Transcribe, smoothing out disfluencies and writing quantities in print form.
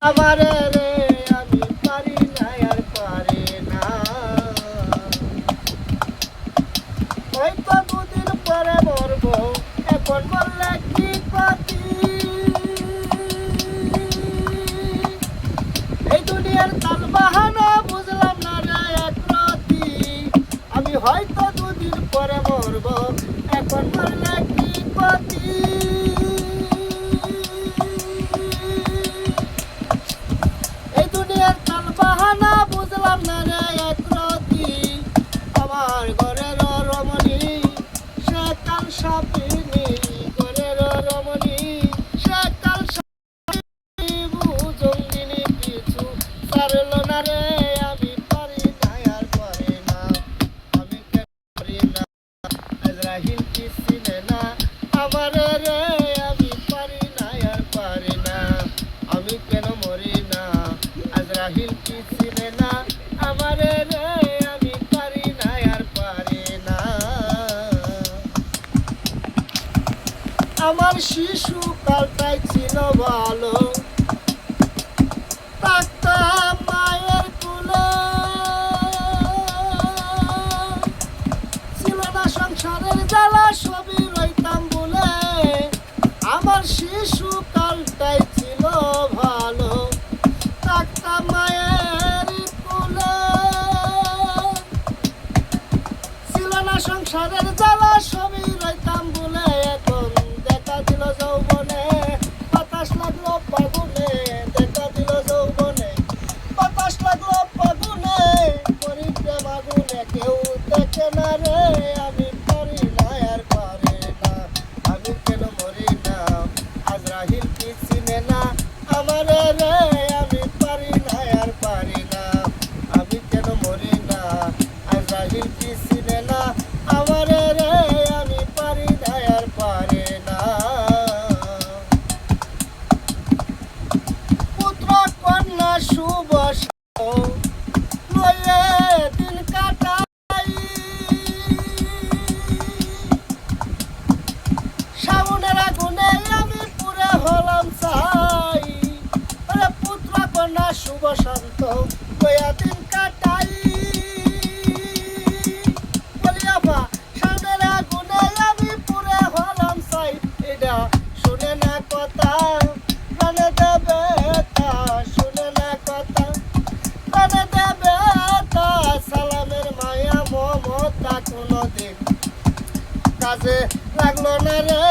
আমারে রে আমি পারি না আর পারি না, হয়তো দুদিন পরে মরবো, এখন মরলে কি ক্ষতি? এই দুনিয়ার তাল বাহানা বুঝলাম না রে একরতি, আমি হয়তো দুদিন পরে মরবো, এখন মরলে কি ক্ষতি? এই দুনিয়ার তাল বাহানা বুঝলাম না রে একরতি, আমার ঘরের রমণী সে কাল সাপিনী, ঘরের রমণী সে কাল সাপিনী, বুঝঙ্গিনী কিছু ছাড়ল না রে, আমি পারি না আর পারি না, আমি কেন পারি না, আজরাহিল কি চিনে না আমারে রে, আমি পারি না আর পারি না, আমি কেন মরি না, আজরাহিল কি চিনে না আমারে রে, আমি পারি না আর পারি না। আমার শিশু কালটাই ছিল ভালো, থাকতাম মায়ের কুলে, ছিল না সংসারের জ্বালা, সবই রইতাম বলে, আমার শিশু কালটাই ছিল ভালো, থাকতাম মায়ের কুলে, ছিল না সংসারের জ্বালা, সবই রইতাম বলে, এখন দেখা দিল যৌবনে বাতাস লাগলো ফাগুনে, দেখা দিল যৌবনে বাতাস লাগলো ফাগুনে, করি প্রেম আগুনে কেউ দেখে না রে, আমি পারি না আর পারি না, আমি কেন মরি না, আজরাহিল কি চিনে না আমারে রে, আমি পারি না আর পারি না, আমি কেন মরি না, আজরাহিল কি চিনে না আমারে রে, আমি পারি না আর পারি না। পুত্র কন্যা শুভ লয়ে দিন কাটাই, শ্রাবণের আগুনে আমি পুরে হলাম চাই, পুত্র কন্যা শুভ শান্ত লইয়া দিন কাটাই, বলিয়া বা শ্রাবণের আগুনে আমি পুরে হলাম চাই, এটা শুনে না কথা প্রাণে দেবে তা, শুনে না কথা প্রাণে দেবে তা, সালামের মায়া মমতা কোনদিন কাজে লাগলো না রে।